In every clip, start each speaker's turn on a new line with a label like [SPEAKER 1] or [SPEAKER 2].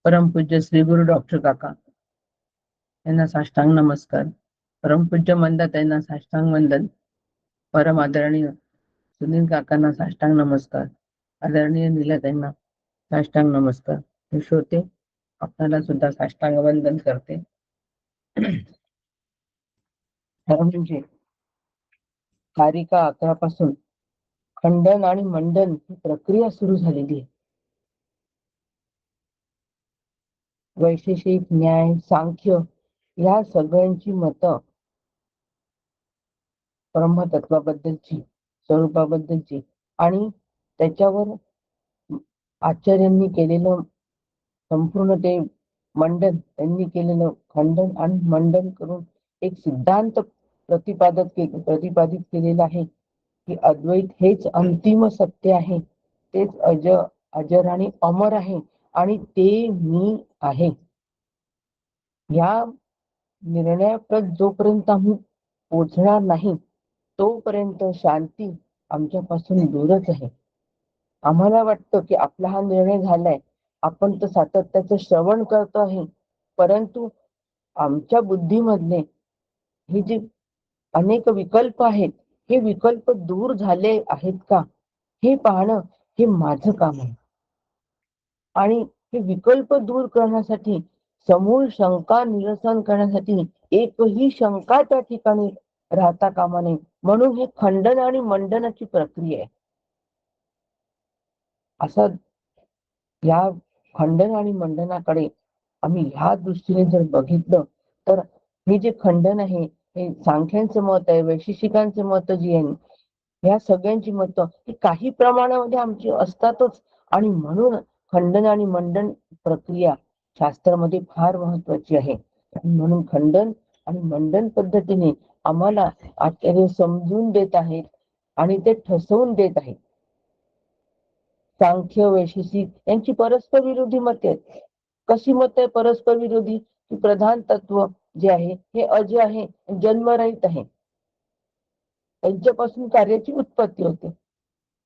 [SPEAKER 1] परमपूज्य श्री गुरु डॉक्टर काका यांना साष्टांग नमस्कार. परमपूज्य मंदात यांना साष्टांग वंदन. परम आदरणीय सुनील काकांना साष्टांग नमस्कार. आदरणीय नीलत यांना साष्टांग नमस्कार. हे श्रोते आपल्याला सुद्धा साष्टांग वंदन करते. खरं म्हणजे कारिका 11 पासून खंडन आणि मंडन ही प्रक्रिया सुरू झालेली आहे. वैशेषिक, न्याय, सांख्य या सगळ्यांची मतं ब्रह्मतत्वाबद्दलची, स्वरूपाबद्दलची आणि त्याच्यावर आचार्यांनी केलेलं संपूर्ण ते मंडन, त्यांनी केलेलं खंडन आणि मंडन करून एक सिद्धांत प्रतिपादित केलेला आहे की अद्वैत हेच अंतिम सत्य आहे, तेच अजर आणि अमर आहे आणि ते मी आहे. या निर्णयाप्रत जोपर्यंत आम्ही पोचणार नाही तोपर्यंत शांती आमच्यापासून दूरच आहे. आम्हाला वाटतं की आपला हा निर्णय झालाय, आपण तर सातत्याचं श्रवण करतो आहे, परंतु आमच्या बुद्धीमधले हे जे अनेक विकल्प आहेत, हे विकल्प दूर झाले आहेत का हे पाहणं हे माझं काम आहे. आणि हे विकल्प दूर करण्यासाठी, समूळ शंका निरसन करण्यासाठी एकही शंका त्या ठिकाणी राहता कामा नये, म्हणून हे खंडन आणि मंडनाची प्रक्रिया आहे. असं या खंडन आणि मंडनाकडे आम्ही ह्या दृष्टीने जर बघितलं तर हे जे खंडन आहे हे सांख्यांचं मत आहे, वैशेषिकांचं मत जी आहे, ह्या सगळ्यांची मतं ही काही प्रमाणामध्ये आमची असतातच. आणि म्हणून खंडन आणि मंडन प्रक्रिया शास्त्रामध्ये फार महत्वाची आहे. म्हणून खंडन आणि मंडन पद्धतीने आम्हाला आचार्य समजून देत आहेत आणि ते ठसवून देत आहेत. सांख्य, वैशेषिक यांची परस्पर विरोधी मते आहेत. कशी मत आहे परस्पर विरोधी? की प्रधान तत्व जे आहे हे अज आहे, जन्मरहित आहे, त्यांच्यापासून कार्याची उत्पत्ती होते,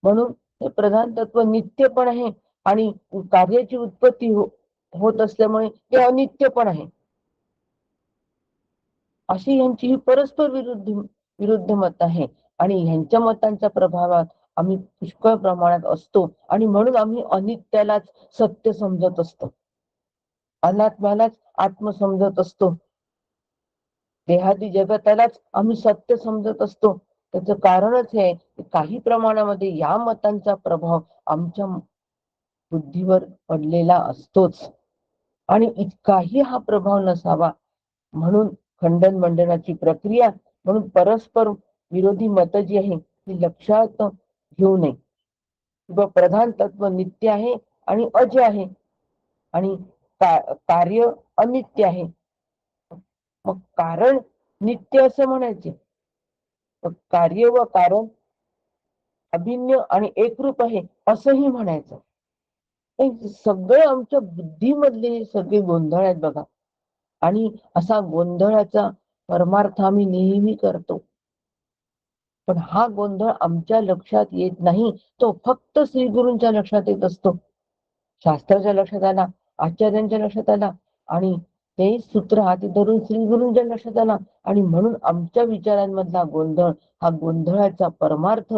[SPEAKER 1] म्हणून हे प्रधान तत्व नित्य पण आहे आणि कार्याची उत्पत्ती होत असल्यामुळे ते अनित्य पण आहे. अशी यांची ही परस्पर विरुद्ध मत आहे आणि ह्यांच्या मतांच्या प्रभावात आम्ही पुष्कळ प्रमाणात असतो आणि म्हणून आम्ही अनित्यालाच सत्य समजत असतो, अनात्म्यालाच आत्म समजत असतो, देहादी जगतालाच आम्ही सत्य समजत असतो. त्याचं कारणच हे की काही प्रमाणामध्ये या मतांचा प्रभाव आमच्या बुद्धीवर पडलेला असतोच आणि इतकाही हा प्रभाव नसावा म्हणून खंडन मंडनाची प्रक्रिया. म्हणून परस्पर विरोधी मत जी आहे ती लक्षात घेऊ नये. किंवा प्रधान तत्व नित्य आहे आणि अज आहे आणि कार्य अनित्य आहे. मग कारण नित्य असं म्हणायचे, कार्य व कारण अभिन्न आणि एकरूप आहे असंही म्हणायचं. सगळे आमच्या बुद्धीमधले सगळे गोंधळ आहेत बघा. आणि असा गोंधळाचा परमार्थ आम्ही नेहमी करतो, पण हा गोंधळ आमच्या लक्षात येत नाही, तो फक्त श्री गुरूंच्या लक्षात येत असतो. शास्त्राच्या लक्षात आला, आचार्यांच्या लक्षात आला आणि ते सूत्र हाती धरून श्री गुरूंच्या लक्षात आला आणि म्हणून आमच्या विचारांमधला गोंधळ, हा गोंधळाचा परमार्थ,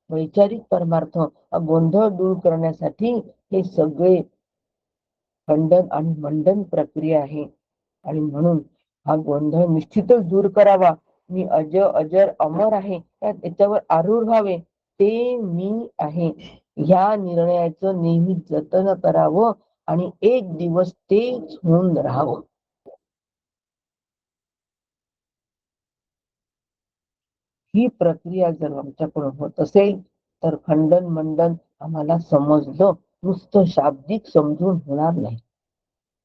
[SPEAKER 1] वैचारिक परमार्थ, हा गोंधळ दूर करण्यासाठी हे सगळे खंडन आणि मंडन प्रक्रिया आहे. आणि म्हणून हा गोंधळ निश्चितच दूर करावा. मी अजर अमर आहे त्याच्यावर आरूढ व्हावे, ते मी आहे ह्या निर्णयाचं नेहमी जतन करावं आणि एक दिवस तेच होऊन राहावं. ही प्रक्रिया जर आमच्याकडून होत असेल तर खंडन मंडन आम्हाला समजलं, नुसतं शाब्दिक समजून होणार नाही.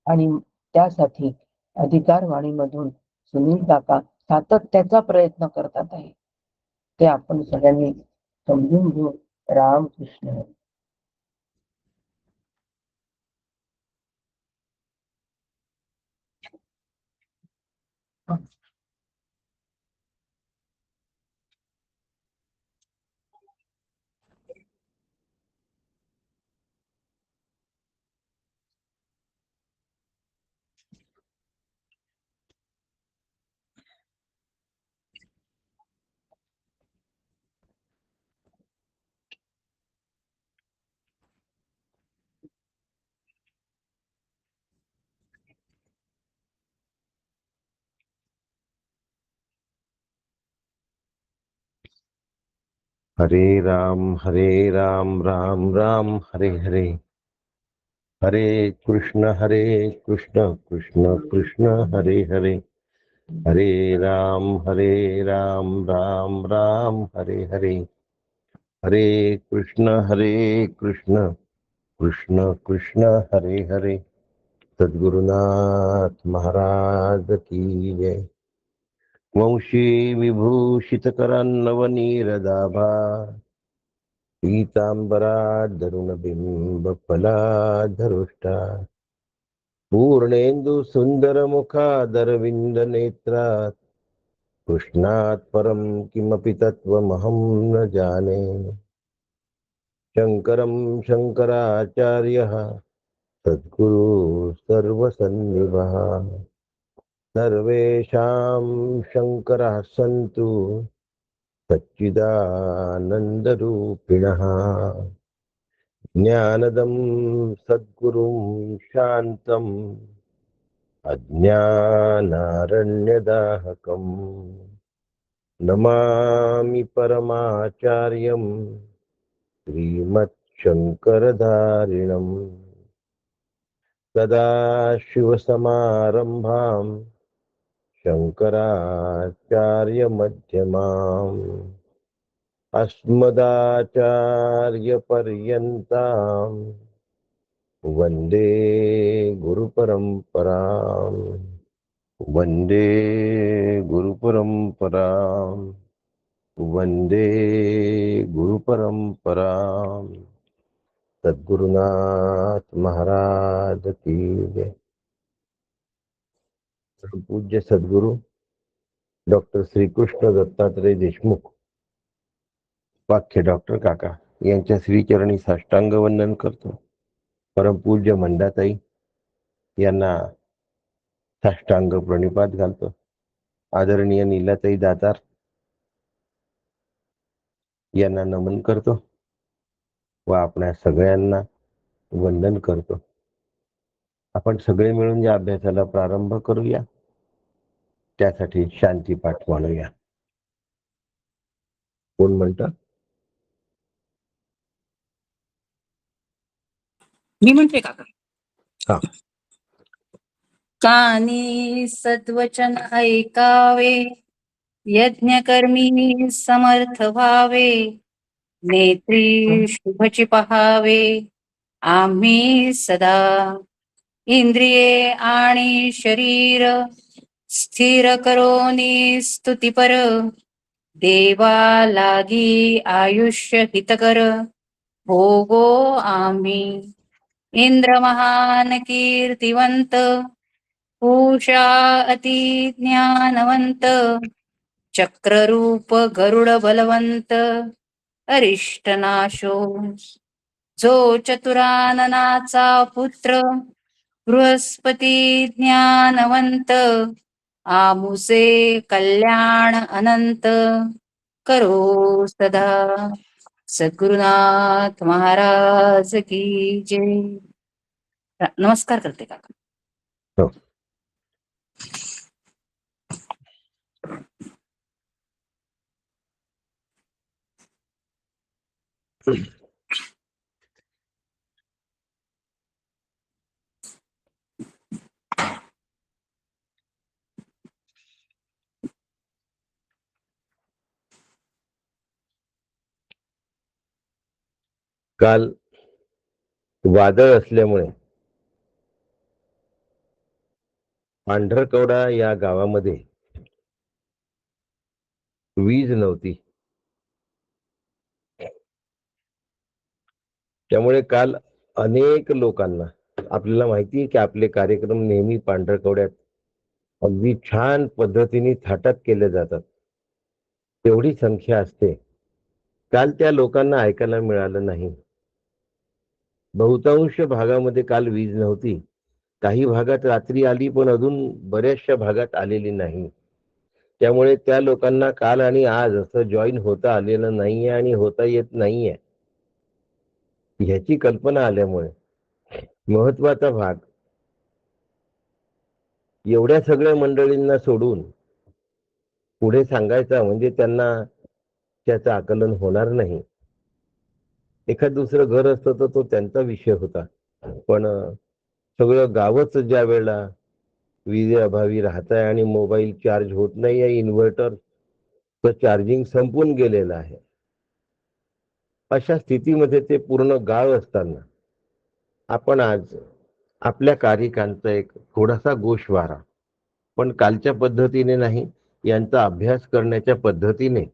[SPEAKER 1] आणि त्यासाठी अधिकारवाणीमधून सुनील काका सातत्याचा प्रयत्न करतात आहे, ते आपण सगळ्यांनी समजून घेऊ. रामकृष्ण.
[SPEAKER 2] हरे राम राम राम हरे हरे, हरे कृष्ण कृष्ण कृष्ण हरे हरे, हरे राम राम राम हरे हरे, हरे कृष्ण कृष्ण कृष्ण हरे हरे. सद्गुरुनाथ महाराज की जय. वंशी विभूषित करान्नवनीरदाभा, पीतांबराधरुण बिंब फलाधरुष्टा, पूर्णेंदु सुंदर मुखादरविंद नेत्रात्, कृष्णात् परम किमपि तत्त्वमहं न जाने. शंकरं शंकराचार्यः सद्गुरु सर्वसन्निभः, सर्वेषां शंकरः सन्तु सच्चिदानन्दरूपिणः. ज्ञानदं सद्गुरुं शान्तं अज्ञानारण्यदाहकम्, नमामि परमाचार्यं श्रीमच्छङ्करधारिणम्. सदाशिवसमारम्भां शङ्कराचार्यमध्यमाम्, अस्मदाचार्यपर्यन्तां वन्दे गुरुपरम्पराम्, वन्दे गुरुपरम्पराम्, वन्दे गुरुपरम्पराम्. सद्गुरुनाथ महाराज की जय. पूज्य सद्गुरु डॉक्टर श्रीकृष्ण दत्तात्रय देशमुख वाक्य डॉक्टर काका यांच्या श्रीचरणी साष्टांग वंदन करतो. परमपूज्य मंडाताई यांना साष्टांग प्रणिपात घालतो. आदरणीय नीलाताई दातार यांना नमन करतो व आपल्या सगळ्यांना वंदन करतो. आपण सगळे मिळून या अभ्यासाला प्रारंभ करूया. त्यासाठी शांती पाठ म्हणूया. कोण म्हणतात?
[SPEAKER 3] मी म्हणते काका.
[SPEAKER 2] हा.
[SPEAKER 3] कानी सद्वचन ऐकावे, यज्ञकर्मी समर्थ व्हावे, नेत्री शुभची पहावे आम्ही सदा. इंद्रिये आणि शरीर स्थिर करोनी स्तुतीपर, देवा लागी आयुष्य हितकर भोगो आम्ही. इंद्र महान कीर्तिवंत, पूषा अति ज्ञानवंत, चक्ररूप गरुड बलवंत, अरिष्टनाशो. जो चतुराननाचा पुत्र, बृहस्पती ज्ञानवंत, आमुसे कल्याण अनंत करो सदा. सद्गुरुनाथ महाराज की जय. नमस्कार करते काका.
[SPEAKER 2] हो. काल वादळ असल्यामुळे पांढरकवडा या गावामध्ये वीज नव्हती. त्यामुळे काल अनेक लोकांना, आपल्याला माहिती आहे की आपले कार्यक्रम नेहमी पांढरकवड्यात अगदी छान पद्धतीने थाटात केले जातात, तेवढी संख्या असते. काल त्या लोकांना ऐकायला मिळालं नाही. बहुतांश भागामध्ये काल वीज नव्हती. काही भागात रात्री आली, पण अजून बऱ्याचशा भागात आलेली नाही. त्यामुळे त्या लोकांना काल आणि आज असं जॉईन होता आलेलं नाहीये आणि होता येत नाहीये. ह्याची कल्पना आल्यामुळे महत्वाचा भाग एवढ्या सगळ्या मंडळींना सोडून पुढे सांगायचा म्हणजे त्यांना त्याचं आकलन होणार नाही. एखाद दुसरं घर असतं तर तो त्यांचा विषय होता, पण सगळं गावच ज्या वेळेला विजेअभावी राहत आहे आणि मोबाईल चार्ज होत नाही आहे, इन्व्हर्टरचं चार्जिंग संपून गेलेलं आहे, अशा स्थितीमध्ये ते पूर्ण गाव असताना आपण आज आपल्या कारिकांचा एक थोडासा गोषवारा, पण कालच्या पद्धतीने नाही, यांचा अभ्यास करण्याच्या पद्धतीने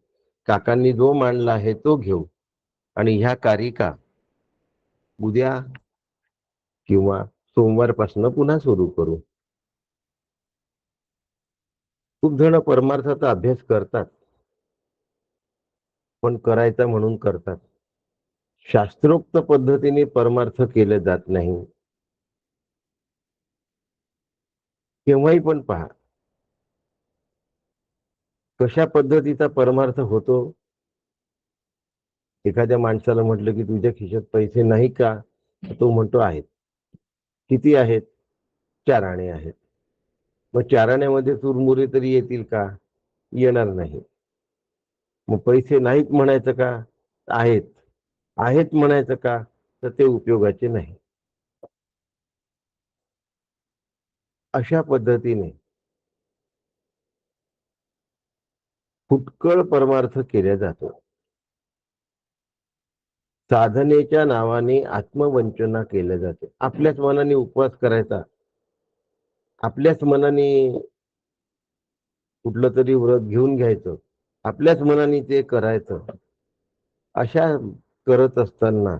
[SPEAKER 2] काकांनी जो मांडला आहे तो घेऊ आणि ह्या कारिका उद्या किंवा सोमवारपासून पुन्हा सुरू करू. खूप जण परमार्थाचा अभ्यास करतात, पण करायचा म्हणून करतात. शास्त्रोक्त पद्धतीने परमार्थ केले जात नाही. केव्हाही पण पहा, कशा पद्धतीचा परमार्थ होतो. एखाद्या माणसाला म्हटलं की तुझ्या खिशात पैसे नाही का, तो म्हणतो आहेत. किती आहेत? 4 आणे आहेत. मग 4 आण्यामध्ये चुरमुरे तरी येतील का? येणार नाही. मग पैसे नाहीत म्हणायचं का? आहेत. आहेत म्हणायचं का? तर ते उपयोगाचे नाही. अशा पद्धतीने फुटकळ परमार्थ केला जातो. साधनेच्या नावाने आत्मवंचना केल्या जाते. आपल्याच मनाने उपवास करायचा, आपल्याच मनाने कुठलं तरी व्रत घेऊन घ्यायचं, आपल्याच मनाने ते करायचं. अशा करत असताना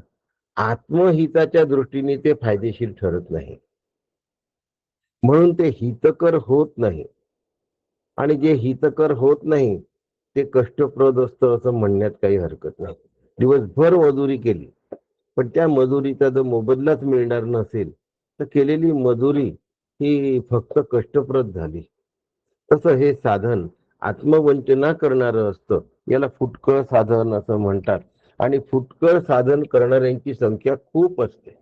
[SPEAKER 2] आत्महिताच्या दृष्टीने ते फायदेशीर ठरत नाही, म्हणून ते हितकर होत नाही. आणि जे हितकर होत नाही ते कष्टप्रद असतं असं म्हणण्यात काही हरकत नाही. दिवसभर मजुरी केली, पण त्या मजुरीचा जर मोबदलाच मिळणार नसेल तर केलेली मजुरी ही फक्त कष्टप्रद झाली. तसं हे साधन आत्मवंचना करणारं असतं. याला फुटकळ साधन असं म्हणतात आणि फुटकळ साधन करणाऱ्यांची संख्या खूप असते.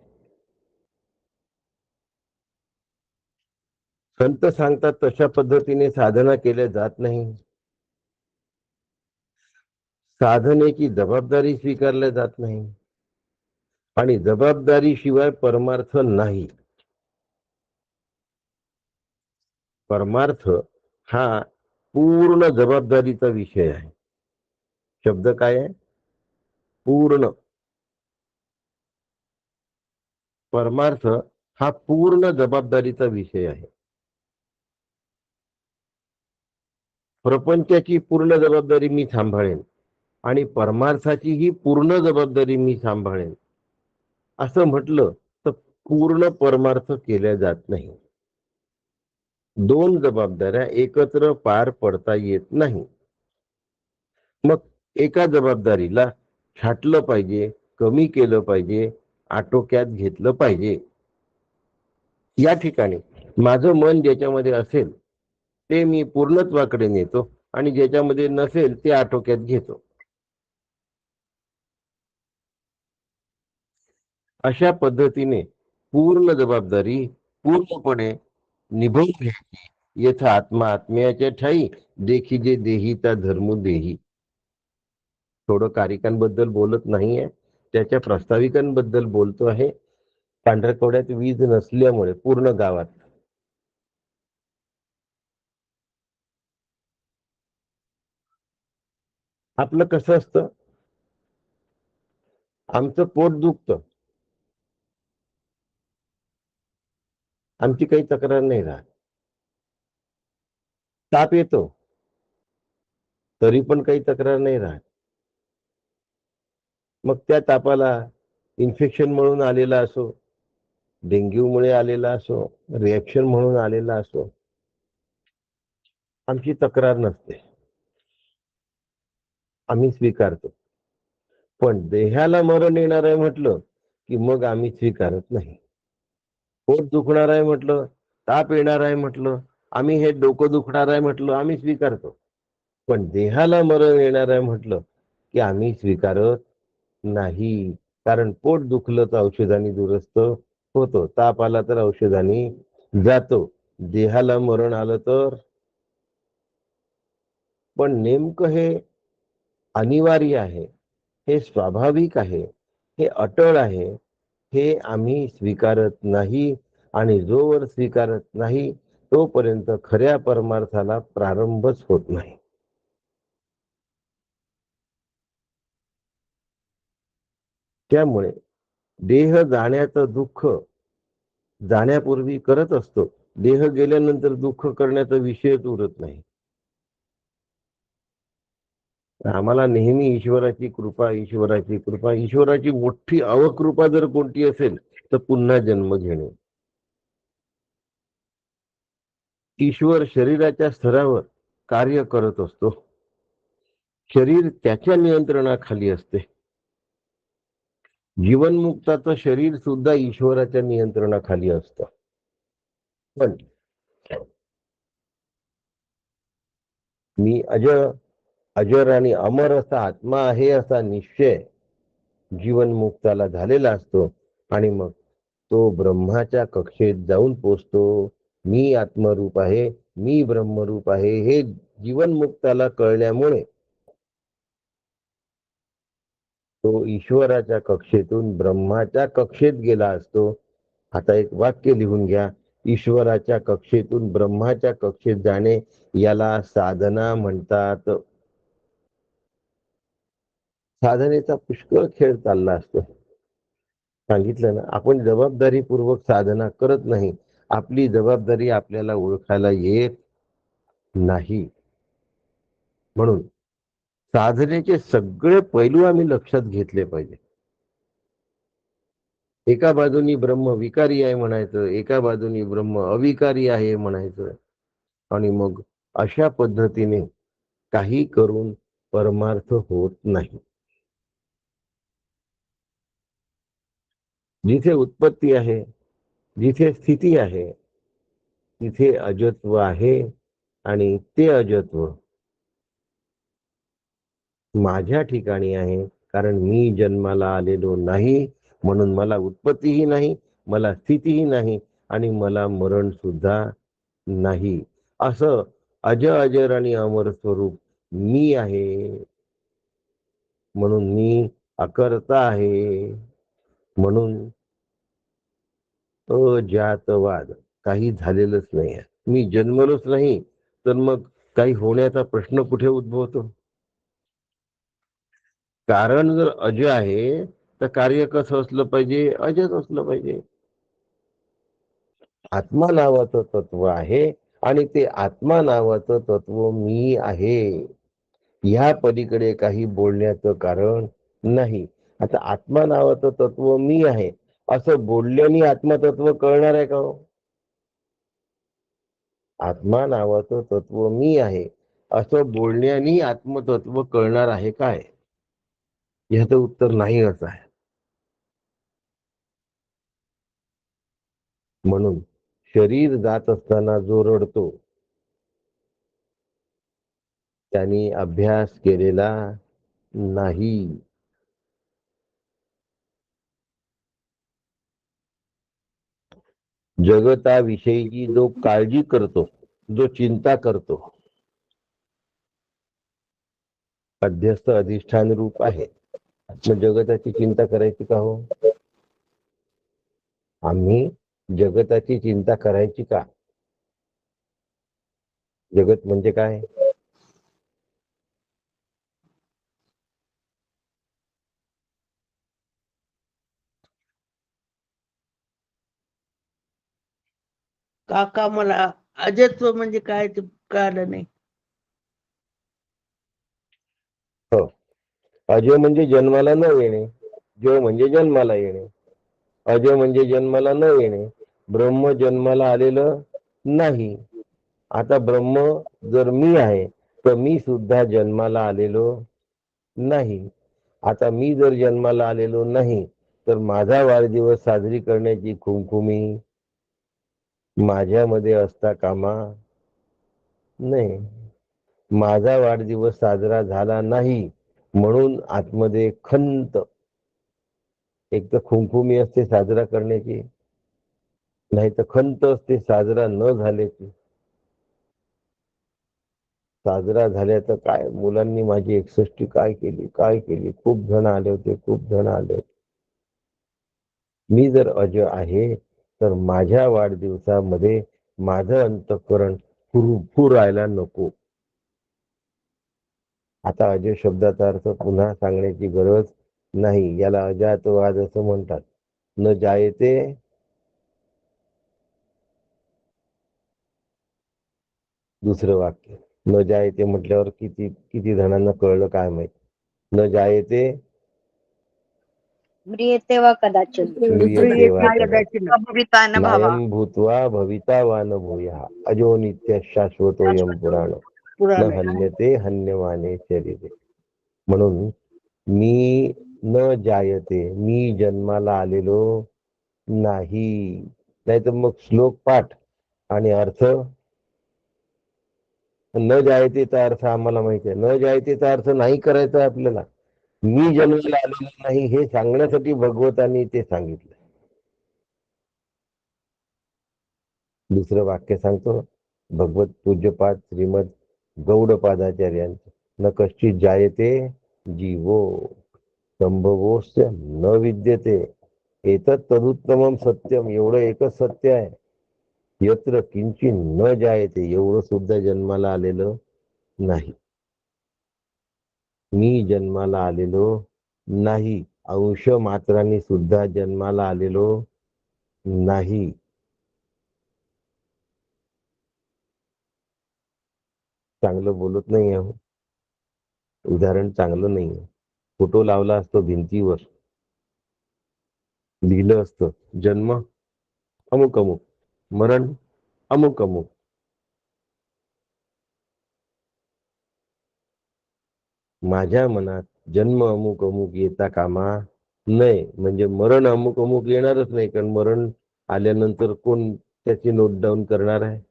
[SPEAKER 2] संत सांगतात तशा पद्धतीने साधना केल्या जात नाही. साधनेची जबाबदारी स्वीकारल्या जात नाही आणि जबाबदारीशिवाय परमार्थ नाही. परमार्थ हा पूर्ण जबाबदारीचा विषय आहे. शब्द काय आहे? पूर्ण. परमार्थ हा पूर्ण जबाबदारीचा विषय आहे. प्रपंचाची पूर्ण जबाबदारी मी सांभाळेन आणि परमार्थाची ही पूर्ण जबाबदारी मी सांभाळेन असं म्हटलं तर पूर्ण परमार्थ केल्या जात नाही. 2 जबाबदाऱ्या एकत्र पार पडता येत नाही. मग एका जबाबदारीला छाटलं पाहिजे, कमी केलं पाहिजे, आटोक्यात घेतलं पाहिजे. या ठिकाणी माझं मन ज्याच्यामध्ये असेल ते मी पूर्णत्वाकडे नेतो आणि ज्याच्यामध्ये नसेल ते आटोक्यात घेतो. अशा पद्धतीने पूर्ण जबाबदारी पूर्णपणे निभावून घ्यायची. यथा आत्मा आत्म्याच्या ठाई, देखी जे देहीचा धर्म देही. थोडं कारिकांबद्दल बोलत नाहीये, त्याच्या प्रास्ताविकांबद्दल बोलतो आहे. पांढरकवड्यात वीज नसल्यामुळे पूर्ण गावात आपलं कसं असतं, आमचं पोट दुखतं, आमची काही तक्रार नाही राहत. ताप येतो तरी पण काही तक्रार नाही राहत. मग त्या तापाला इन्फेक्शन म्हणून आलेला असो, डेंग्यूमुळे आलेला असो, रिएक्शन म्हणून आलेला असो, आमची तक्रार नसते, आम्ही स्वीकारतो. पण देहाला मरण येणार आहे म्हटलं की मग आम्ही स्वीकारत नाही. पोट दुखणार आहे म्हटलं, ताप येणार आहे म्हटलं, आम्ही हे डोकं दुखणार आहे म्हटलं आम्ही स्वीकारतो. पण देहाला मरण येणार आहे म्हटलं की आम्ही स्वीकारत नाही. कारण पोट दुखलं तर औषधाने दुरुस्त होतो, ताप आला तर औषधाने जातो, देहाला मरण आलं तर. पण नेमकं हे अनिवार्य आहे, हे स्वाभाविक आहे, हे अटळ आहे, हे आम्ही स्वीकारत नाही. आणि जोवर स्वीकारत नाही तोपर्यंत खऱ्या परमार्थाला प्रारंभच होत नाही. त्यामुळे देह जाण्याचं दुःख जाण्यापूर्वी करत असतो. देह गेल्यानंतर दुःख करण्याचा विषयच उरत नाही. आम्हाला नेहमी ईश्वराची कृपा, ईश्वराची कृपा, ईश्वराची मोठी अवकृपा जर कोणती असेल तर पुन्हा जन्म घेणे. ईश्वर शरीराच्या स्तरावर कार्य करत असतो. शरीर त्याच्या नियंत्रणाखाली असते. जीवनमुक्ताचं शरीर सुद्धा ईश्वराच्या नियंत्रणाखाली असतं. पण मी अजर आणि अमर असा आत्मा आहे असा निश्चय जीवनमुक्ताला झालेला असतो. आणि मग तो ब्रह्माच्या कक्षेत जाऊन पोचतो. मी आत्मरूप आहे, मी ब्रह्मरूप आहे, हे जीवनमुक्ताला कळल्यामुळे तो ईश्वराच्या कक्षेतून ब्रह्माच्या कक्षेत गेला असतो. आता एक वाक्य लिहून घ्या. ईश्वराच्या कक्षेतून ब्रह्माच्या कक्षेत जाणे याला साधना म्हणतात. साधनेचा पुष्कळ खेळ चालला असतो. सांगितलं ना, आपण जबाबदारीपूर्वक साधना करत नाही. आपली जबाबदारी आपल्याला ओळखायला येत नाही. म्हणून साधनेचे सगळे पैलू आम्ही लक्षात घेतले पाहिजे. एका बाजूनी ब्रह्म विकारी आहे म्हणायचं, एका बाजूनी ब्रह्म अविकारी आहे म्हणायचं. आणि मग अशा पद्धतीने काही करून परमार्थ होत नाही. जिथे उत्पत्ती आहे, जिथे स्थिती आहे, तिथे अजत्व आहे. आणि ते अजत्व माझ्या ठिकाणी आहे. कारण मी जन्माला आलेलो नाही, म्हणून मला उत्पत्तीही नाही, मला स्थितीही नाही, आणि मला मरण सुद्धा नाही. असं अजर आणि अमर स्वरूप मी आहे. म्हणून मी अकर्ता आहे. म्हणून अजातवाद काही झालेलंच नाही. मी जन्मलोच नाही तर मग काही होण्याचा प्रश्न कुठे उद्भवतो? कारण जर अज आहे तर कार्य कसं असलं पाहिजे? अजच असलं पाहिजे. आत्मा नावाचं तत्व आहे आणि ते आत्मा नावाचं तत्व मी आहे. ह्या पलीकडे काही बोलण्याचं कारण नाही. आता आत्मा नावाचं तत्व मी आहे असं बोलल्याने आत्मतत्व कळणार आहे का हो? आत्मा नावाचं तत्व मी आहे असं बोलण्याने आत्मतत्व कळणार आहे काय? ह्याचं उत्तर नाही असं आहे. म्हणून शरीर जात असताना जो रडतो त्यांनी अभ्यास केलेला नाही. जगताविषयीची जो काळजी करतो, जो चिंता करतो, अध्यस्त अधिष्ठान रूप आहे. मग जगताची चिंता करायची का हो? आम्ही जगताची चिंता करायची का? जगत म्हणजे काय?
[SPEAKER 4] काका मला अजत्व म्हणजे काय ते कळलं नाही.
[SPEAKER 2] हो, अजय म्हणजे जन्माला न येणे, जय म्हणजे जन्माला येणे, अजय म्हणजे जन्माला न येणे. ब्रह्म जन्माला आलेलं नाही. आता ब्रह्म जर मी आहे तर मी सुद्धा जन्माला आलेलो नाही. आता मी जर जन्माला आलेलो नाही तर माझा वाढदिवस साजरी करण्याची खुमखुमी माझ्यामध्ये असता कामा नये. माझा वाढदिवस साजरा झाला नाही म्हणून आतमध्ये खंत, एक तर खुमखुमी असते साजरा करण्याची, नाही तर खंत असते साजरा न झाल्याची. साजरा झाल्याचं काय, मुलांनी माझी 61 काय केली, खूप जण आले होते, खूप जण आले होते. मी जर अज आहे तर माझ्या वाढदिवसामध्ये माझं अंतःकरण फुरायला नको. आता अजय शब्दाचा अर्थ पुन्हा सांगण्याची गरज नाही. याला अजातवाद असं म्हणतात. न जायते दुसरं वाक्य, न जायते म्हटल्यावर किती किती जणांना कळलं काय माहित. न जायते
[SPEAKER 5] म्रियते वा कदाचित
[SPEAKER 2] म्रियते वा कदाचित्.
[SPEAKER 3] भविता भावा.
[SPEAKER 2] नायं भूत्वा भविता वा न भूयः अजो नित्य शाश्वतोऽयं पुराण न
[SPEAKER 4] पुराण आहे.
[SPEAKER 2] हन्यते हन्यमाने शरीरे. म्हणून मी न जायते, मी जन्माला आलेलो नाही. नाहीतर मग श्लोक पाठ आणि अर्थ न जायतेचा अर्थ आम्हाला माहिती आहे. न जायतेचा अर्थ नाही करायचा आपल्याला. मी जन्माला आलेलो नाही हे सांगण्यासाठी भगवतांनी ते सांगितलं. दुसरं वाक्य सांगतो, भगवत पूज्यपाद श्रीमद गौडपादाचार्यांचं, न कश्चित जायते जीवो संभवोस्य न विद्यते एतत् तदुत्तमं सत्यम. एवढं एकच सत्य आहे. यत्र किंचित न जायते, एवढं सुद्धा जन्माला आलेलं नाही. मी जन्माला आलेलो नाही, अंश मात्रांनी सुद्धा जन्माला आलेलो नाही. चांगलं बोलत नाही आहो, उदाहरण चांगलं नाही. फोटो लावला असतो भिंतीवर, लिहिलं असतं जन्म अमुक अमुक, मरण अमुक अमुक. माझ्या मनात जन्म अमुक अमुक येता कामा नये. म्हणजे मरण अमुक अमुक येणारच नाही, कारण मरण आल्यानंतर कोण त्याची नोट डाऊन करणार आहे.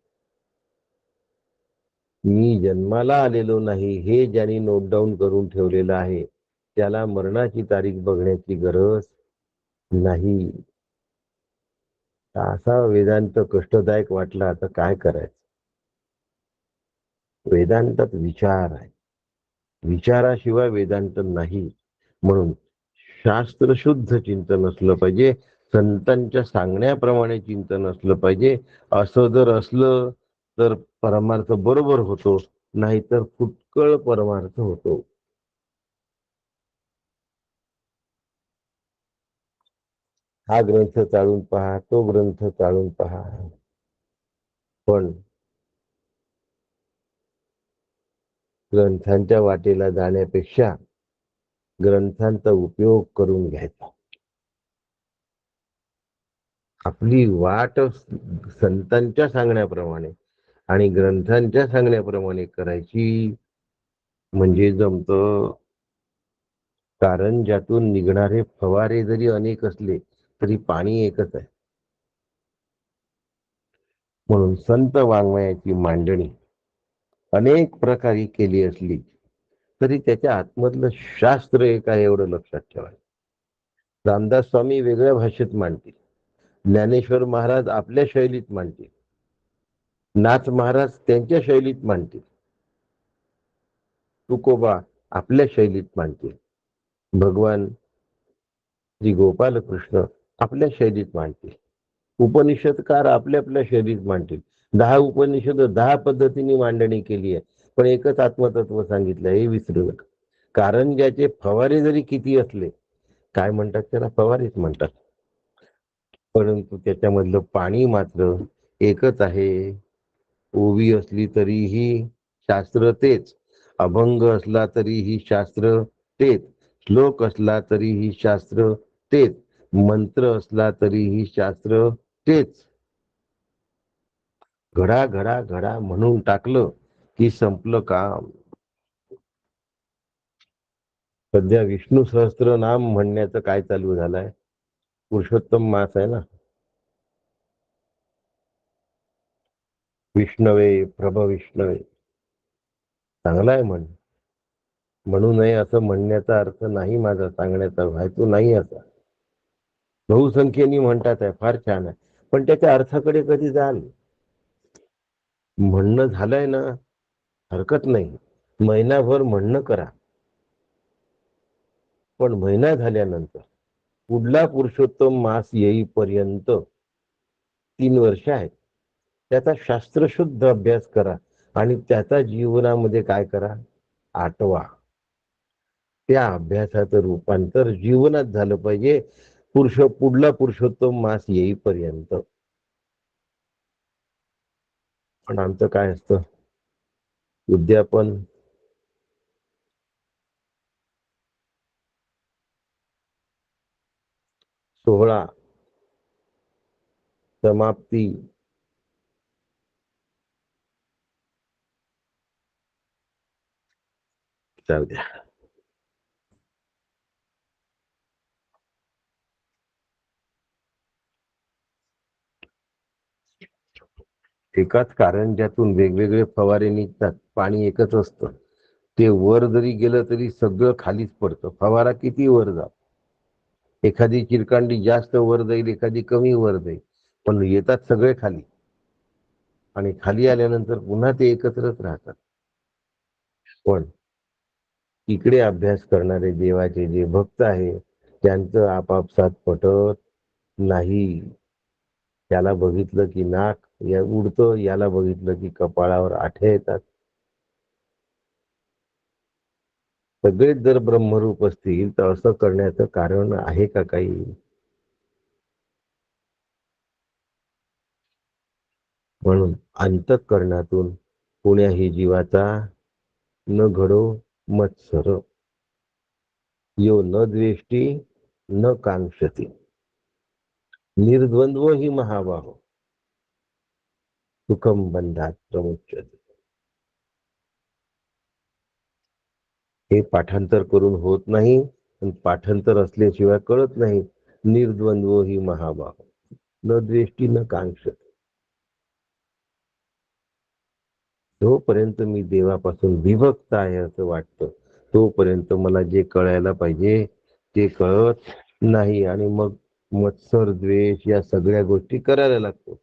[SPEAKER 2] मी जन्माला आलेलो नाही हे ज्यांनी नोट डाऊन करून ठेवलेलं आहे, त्याला मरणाची तारीख बघण्याची गरज नाही. असा वेदांत कष्टदायक वाटला, आता काय करायचं. वेदांतात विचार आहे, विचाराशिवाय वेदांत नाही. म्हणून शास्त्र शुद्ध चिंतन असलं पाहिजे, संतांच्या सांगण्याप्रमाणे चिंतन असलं पाहिजे. असं जर असलं तर परमार्थ बरोबर होतो, नाहीतर फुटकळ परमार्थ होतो. हा ग्रंथ चाळून पहा, तो ग्रंथ चाळून पहा, पण ग्रंथांच्या वाटेला जाण्यापेक्षा ग्रंथांचा उपयोग करून घ्यायचा. आपली वाट संतांच्या सांगण्याप्रमाणे आणि ग्रंथांच्या सांगण्याप्रमाणे करायची, म्हणजे जमतं. कारण ज्यातून निघणारे फवारे जरी अनेक असले तरी पाणी एकच आहे. म्हणून संत वाङ्मयाची मांडणी अनेक प्रकारे केली असली तरी त्याच्या आतमधलं शास्त्र एक आहे एवढं लक्षात ठेवायचं. रामदास स्वामी वेगळ्या भाषेत मांडतील, ज्ञानेश्वर महाराज आपल्या शैलीत मांडतील, नाथ महाराज त्यांच्या शैलीत मांडतील, तुकोबा आपल्या शैलीत मांडतील, भगवान श्री गोपाल कृष्ण आपल्या शैलीत मांडतील, उपनिषदकार आपल्या आपल्या शैलीत मांडतील. 10 उपनिषद 10 पद्धतीने मांडणी केली आहे, पण एकच आत्मतत्व सांगितलं, हे विसरू नका. कारण ज्याचे फवारे जरी किती असले, काय म्हणतात त्याला, फवारेच म्हणतात, परंतु त्याच्यामधलं पाणी मात्र एकच आहे. ओवी असली तरीही शास्त्र तेच, अभंग असला तरीही शास्त्र तेच, श्लोक असला तरीही शास्त्र तेच, मंत्र असला तरीही शास्त्र तेच. घडा घडा घडा म्हणून टाकलं की संपलं काम. सध्या विष्णू सहस्त्रनाम म्हणण्याचं काय चालू झालंय, पुरुषोत्तम मास आहे ना. विष्णवे प्रभ विष्णवे चांगला आहे म्हणू नये असं म्हणण्याचा अर्थ नाही माझा, सांगण्याचा हेतू नाही असा. बहुसंख्येने म्हणतात आहे, फार छान आहे, पण त्याच्या अर्थाकडे कधी जाल. म्हणणं झालंय ना, हरकत नाही, महिनाभर म्हणणं करा, पण महिना झाल्यानंतर पुढला पुरुषोत्तम मास येईपर्यंत 3 वर्ष आहेत, त्याचा शास्त्रशुद्ध अभ्यास करा आणि त्याचा जीवनामध्ये काय करा, आठवा. त्या अभ्यासाचं रूपांतर जीवनात झालं पाहिजे पुढला पुरुषोत्तम मास येईपर्यंत. पण आमचं काय असतं, उद्यापन, सोहळा, समाप्ती, जाऊ द्या. एकाच कारंज्यातून वेगवेगळे फवारे निघतात, पाणी एकच असतं. ते वर जरी गेलं तरी सगळं खालीच पडतं. फवारा किती वर जा, एखादी चिरकांडी जास्त वर जाईल, एखादी कमी वर जाईल, पण येतात सगळे खाली. आणि खाली आल्यानंतर पुन्हा ते एकत्रच राहतात. पण इकडे अभ्यास करणारे देवाचे जे भक्त आहे, त्यांचं आपापसात पटत नाही. त्याला बघितलं की नाक या उडतं, याला बघितलं की कपाळावर आठे येतात. सगळेच जर ब्रह्मरूप असतील तर असं करण्याचं कारण आहे का काही? म्हणून अंतःकरणातून कोण्याही जीवाचा न घडो मत्सर, यो न द्वेष्टी न कांक्षती, निर्द्वंद्व ही महाबाहो, सुखम बंधात प्रमुच्यते. हे पाठांतर करून होत नाही, पण पाठांतर असल्याशिवाय कळत नाही. निर्द्वंद्व ही महाबाहो, न द्वेष्टी न कांक्षती. जोपर्यंत मी देवापासून विभक्त आहे असं वाटतं, तोपर्यंत मला जे कळायला पाहिजे ते कळत नाही, आणि मग मत्सर, द्वेष या सगळ्या गोष्टी करायला लागतो.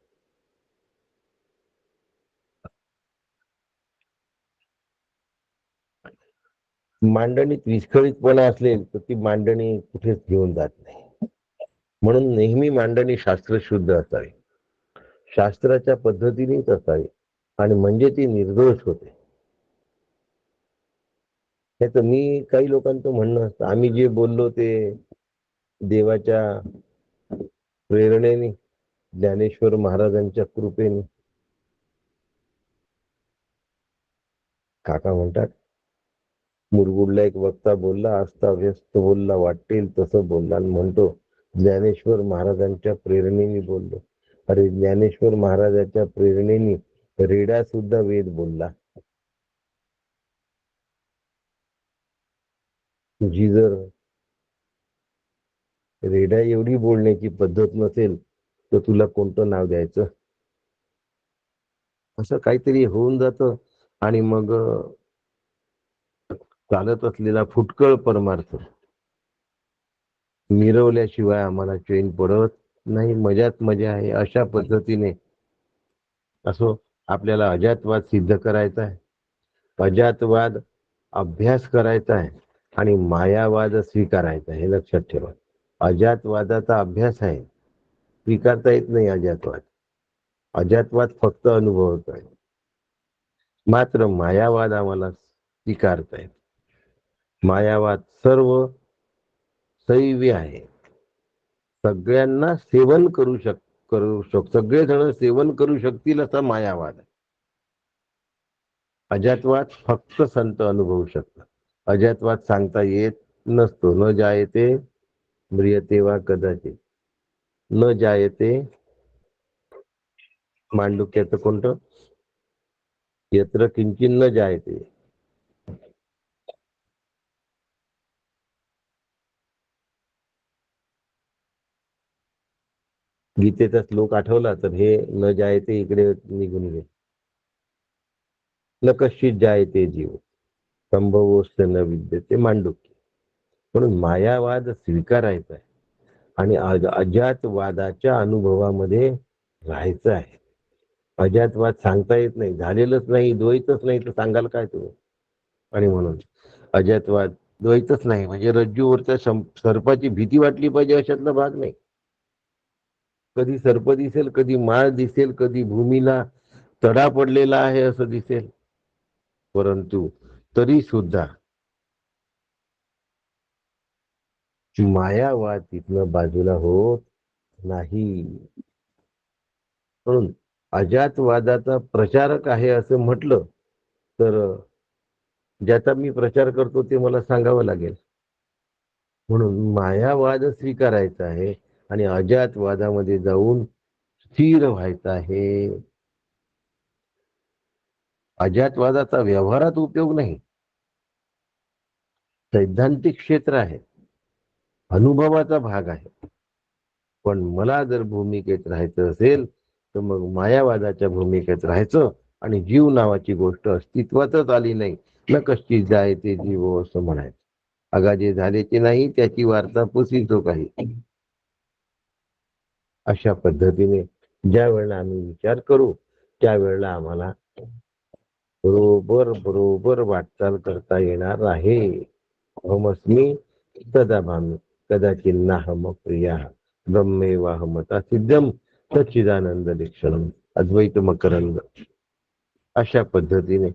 [SPEAKER 2] मांडणीत विस्कळीतपणा असेल तर ती मांडणी कुठेच घेऊन जात नाही. म्हणून नेहमी मांडणी शास्त्रशुद्ध असावी, शास्त्राच्या पद्धतीनेच असावी, आणि म्हणजे ती निर्दोष होते. त्याचं मी काही लोकांचं म्हणणं असतं, आम्ही जे बोललो ते देवाच्या प्रेरणेने, ज्ञानेश्वर महाराजांच्या कृपेने. काका म्हणतात, मुरगुडला एक वक्ता बोलला, असता व्यस्त बोलला, वाटेल तसं बोलला, आणि म्हणतो ज्ञानेश्वर महाराजांच्या प्रेरणेने बोललो. अरे, ज्ञानेश्वर महाराजांच्या प्रेरणेने रेडा सुद्धा वेद बोलला. तुझी जर रेडा एवढी बोलण्याची पद्धत नसेल तर तुला कोणतं नाव द्यायचं? असं काहीतरी होऊन जातं, आणि मग चालत असलेला फुटकळ परमार्थ मिरवल्याशिवाय आम्हाला चैन पडत नाही. मजाच मजा आहे. अशा पद्धतीने असो आपल्याला अजातवाद सिद्ध करायचा आहे, अजातवाद अभ्यास करायचा आहे, आणि मायावाद स्वीकारायचा आहे. हे लक्षात ठेवा. अजातवादाचा अभ्यास आहे, स्वीकारता येत नाही अजातवाद. अजातवाद फक्त अनुभवता आहे, मात्र मायावाद आम्हाला स्वीकारता येत. मायावाद सर्व सैव्य आहे, सगळ्यांना सेवन करू सगळेजण सेवन करू शकतील असा मायावाद आहे. अजातवाद फक्त संत अनुभवू शकतात. अजातवाद सांगता येत नसतो. न जायते म्रियते वा कदाचित, न जायते मांडुक्याचं कोणतं, यत्र किंचिन न जायते. गीतेचा श्लोक आठवला तर हे न जायते इकडे निघून गेले. न कश्चित जायते जीव संभवोस्त न विद्यते मांडुक्य. म्हणून मायावाद स्वीकारायचा आहे आणि अजातवादाच्या अनुभवामध्ये राहायचं आहे. अजातवाद सांगता येत नाही, झालेलंच नाही, द्वैतच नाही तर सांगाल काय तुम्ही? आणि म्हणून अजातवाद द्वैतच नाही म्हणजे रज्जूवरच्या सर्पाची भीती वाटली पाहिजे अशातला भाग नाही. कधी सर्प दिसेल, कधी माळ दिसेल, कधी भूमीला तडा पडलेला आहे असं दिसेल, परंतु तरी सुद्धा मायावाद तिथनं बाजूला होत नाही. म्हणून अजातवादाचा प्रचारक आहे असं म्हटलं तर ज्याचा मी प्रचार करतो ते मला सांगावं लागेल. म्हणून मायावाद स्वीकारायचा आहे आणि अजातवादामध्ये जाऊन स्थिर व्हायचं आहे. अजातवादाचा व्यवहारात उपयोग नाही, सैद्धांतिक क्षेत्र आहे, अनुभवाचा भाग आहे. पण मला जर भूमिकेत राहायचं असेल तर मग मायावादाच्या भूमिकेत राहायचं आणि जीव नावाची गोष्ट अस्तित्वातच आली नाही, न कशी जाय ते जीव असं म्हणायचं. अगा जे झालेचे नाही त्याची वार्ता पुसीचो काही. अशा पद्धतीने ज्या वेळेला आम्ही विचार करू त्यावेळेला आम्हाला बरोबर वाटचाल करता येणार आहे. अहमस्मी तदाभामी कदाचिन्नाहम प्रिया ब्रह्मेवाहमता सिद्धम सच्चिदानंद लक्षणम अद्वैत मकरंद. अशा पद्धतीने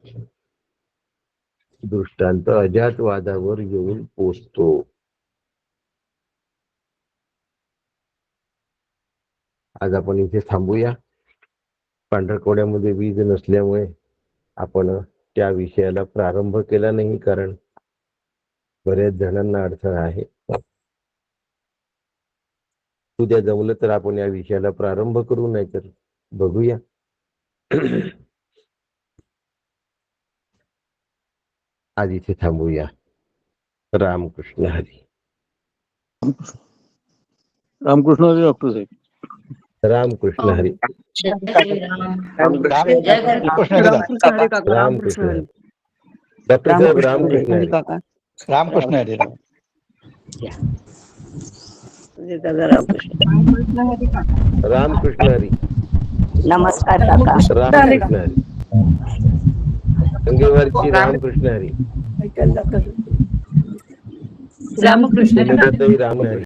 [SPEAKER 2] दृष्टांत अजातवादावर येऊन पोचतो. आज आपण इथे थांबूया. पांढरकवड्यामध्ये वीज नसल्यामुळे आपण त्या विषयाला प्रारंभ केला नाही, कारण बऱ्याच जणांना अडथळा आहे. उद्या जमलं तर आपण या विषयाला प्रारंभ करू, नाही तर बघूया. आज इथे थांबूया. रामकृष्ण हरी.
[SPEAKER 5] रामकृष्ण हरी डॉक्टर साहेब.
[SPEAKER 2] रामकृष्ण हरी. रामकृष्ण हरी. डॉक्टर साहेब रामकृष्ण हरी.
[SPEAKER 5] रामकृष्ण हरी.
[SPEAKER 2] रामकृष्ण हरी.
[SPEAKER 6] नमस्कार काका.
[SPEAKER 2] रामकृष्ण हरी. गंगेवरची रामकृष्ण हरी.
[SPEAKER 3] रामकृष्ण
[SPEAKER 2] राम हरी.